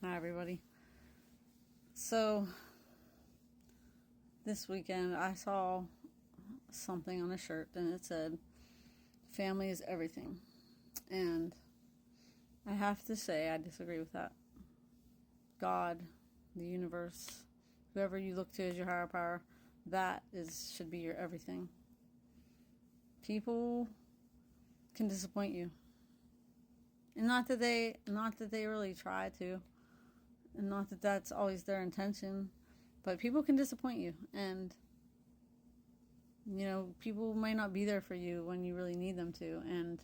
Hi, everybody. So, this weekend I saw something on a shirt and it said, "Family is everything." And I have to say, I disagree with that. God, the universe, whoever you look to as your higher power, should be your everything. People can disappoint you. And not that they really try to, and not that that's always their intention, but people can disappoint you, and people may not be there for you when you really need them to, and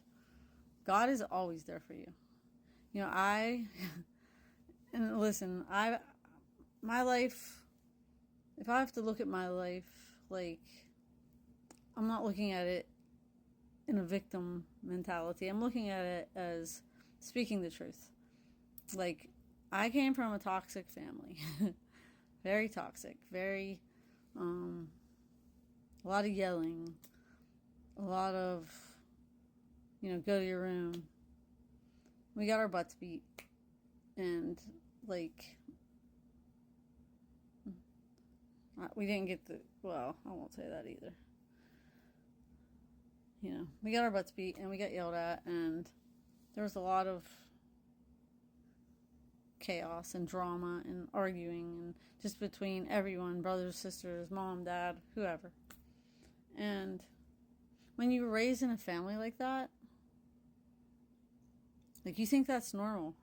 God is always there for you. I and listen, my life, if I have to look at my life, like, I'm not looking at it in a victim mentality. I'm looking at it as speaking the truth. Like, I came from a toxic family. Very toxic, very a lot of yelling, a lot of go to your room. We got our butts beat, and like, we didn't get I won't say that either. We got our butts beat and we got yelled at, and there was a lot of chaos and drama and arguing, and just between everyone, brothers, sisters, mom, dad, whoever. And when you were raised in a family like that, like, you think that's normal.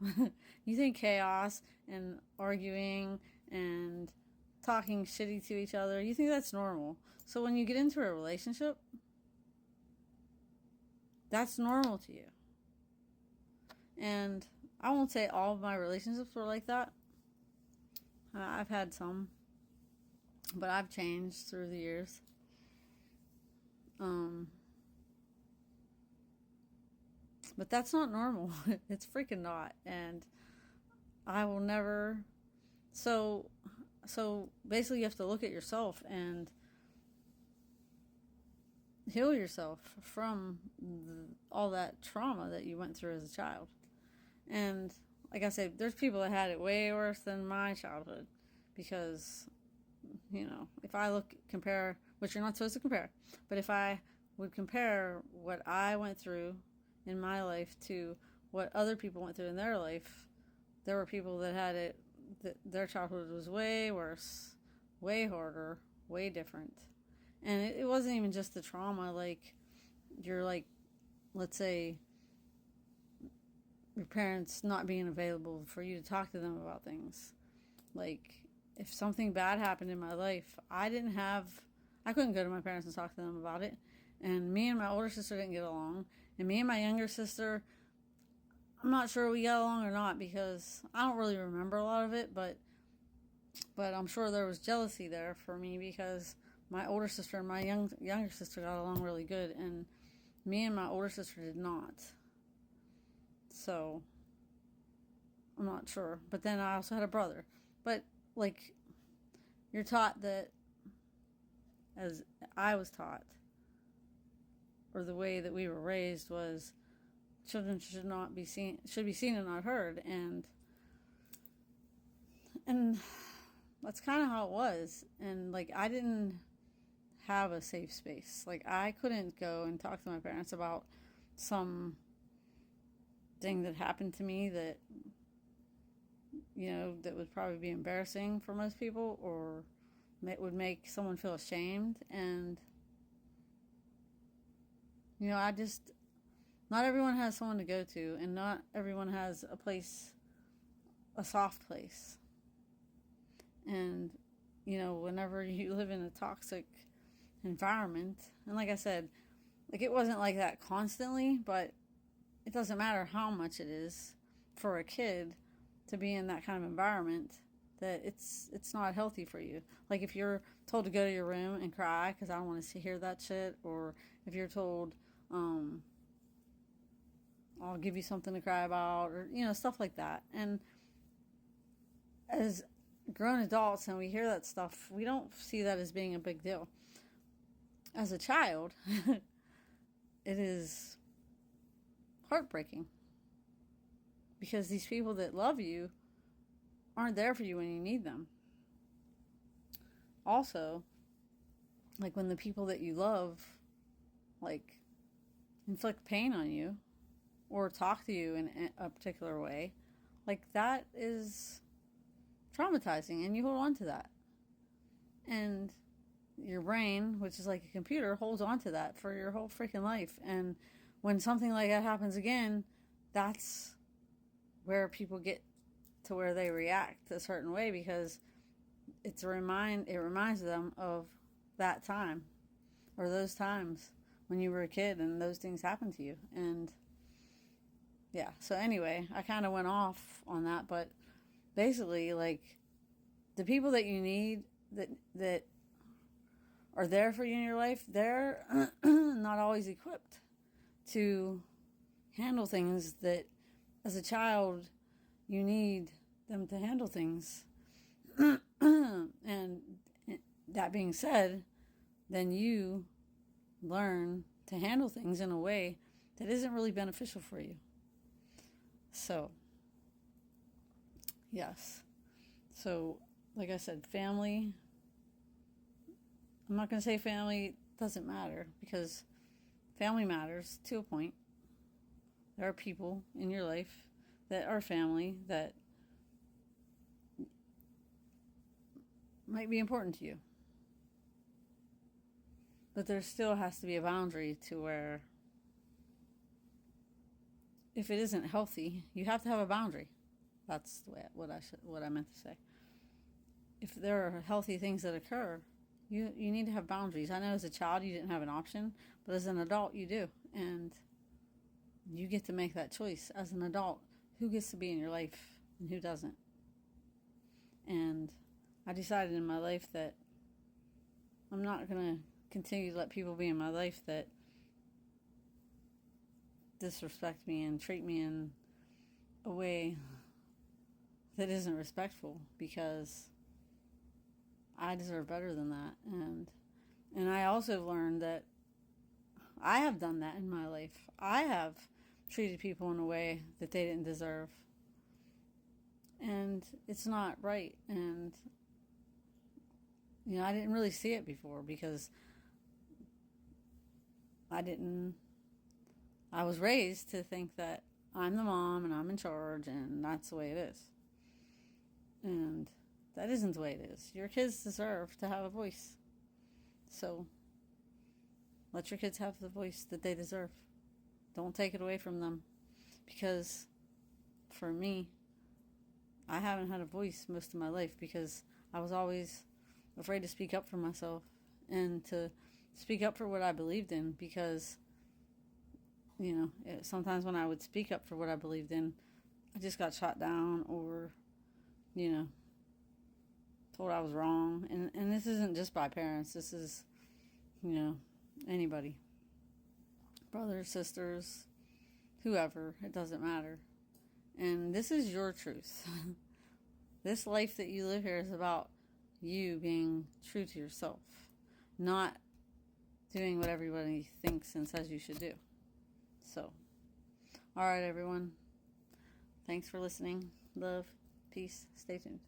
You think chaos and arguing and talking shitty to each other, you think that's normal. So when you get into a relationship, that's normal to you. And I won't say all of my relationships were like that. I've had some, but I've changed through the years. But that's not normal. It's freaking not. And I will never. So basically, you have to look at yourself and heal yourself from all that trauma that you went through as a child. And like I said, there's people that had it way worse than my childhood, because if I compare, which you're not supposed to compare, but if I would compare what I went through in my life to what other people went through in their life, there were people that had it, that their childhood was way worse, way harder, way different. And it wasn't even just the trauma. Like, you're like, let's say, your parents not being available for you to talk to them about things. Like, if something bad happened in my life, I couldn't go to my parents and talk to them about it. And me and my older sister didn't get along. And me and my younger sister, I'm not sure we got along or not, because I don't really remember a lot of it, but I'm sure there was jealousy there for me, because my older sister and my younger sister got along really good, and me and my older sister did not. So, I'm not sure. But then I also had a brother. But, like, you're taught that, as I was taught, or the way that we were raised was, children should be seen and not heard, and that's kind of how it was. And, like, I didn't have a safe space. Like, I couldn't go and talk to my parents about some thing that happened to me that that would probably be embarrassing for most people, or it would make someone feel ashamed. And not everyone has someone to go to, and not everyone has a soft place. And whenever you live in a toxic environment, and like I said, like, it wasn't like that constantly, but it doesn't matter how much it is for a kid to be in that kind of environment, that it's not healthy for you. Like, if you're told to go to your room and cry because I don't want to hear that shit, or if you're told, I'll give you something to cry about, or stuff like that. And as grown adults, and we hear that stuff, we don't see that as being a big deal. As a child, it is heartbreaking, because these people that love you aren't there for you when you need them. Also, like when the people that you love, like, inflict pain on you or talk to you in a particular way, like that is traumatizing, and you hold on to that. And your brain, which is like a computer, holds on to that for your whole freaking life. And when something like that happens again, that's where people get to where they react a certain way, because it reminds them of that time or those times when you were a kid and those things happened to you. And yeah, so anyway, I kind of went off on that, but basically, like, the people that you need that are there for you in your life, they're not always equipped to handle things that, as a child, you need them to handle things. And that being said, then you learn to handle things in a way that isn't really beneficial for you. So, yes. So, like I said, family. I'm not going to say family doesn't matter, because family matters to a point. There are people in your life that are family that might be important to you. But there still has to be a boundary to where, if it isn't healthy, you have to have a boundary. That's the way, what I meant to say. If there are healthy things that occur, you need to have boundaries. I know as a child you didn't have an option, but as an adult you do. And you get to make that choice as an adult, who gets to be in your life and who doesn't. And I decided in my life that I'm not going to continue to let people be in my life that disrespect me and treat me in a way that isn't respectful, because I deserve better than that. And I also learned that I have done that in my life. I have treated people in a way that they didn't deserve. And it's not right. And, I didn't really see it before, because I was raised to think that I'm the mom and I'm in charge and that's the way it is. And that isn't the way it is. Your kids deserve to have a voice. So let your kids have the voice that they deserve. Don't take it away from them. Because for me, I haven't had a voice most of my life, because I was always afraid to speak up for myself and to speak up for what I believed in, because sometimes when I would speak up for what I believed in, I just got shot down or told I was wrong. And this isn't just by parents. This is anybody, brothers, sisters, whoever. It doesn't matter. And this is your truth. This life that you live here is about you being true to yourself, not doing what everybody thinks and says you should do. So, all right, everyone. Thanks for listening. Love, peace. Stay tuned.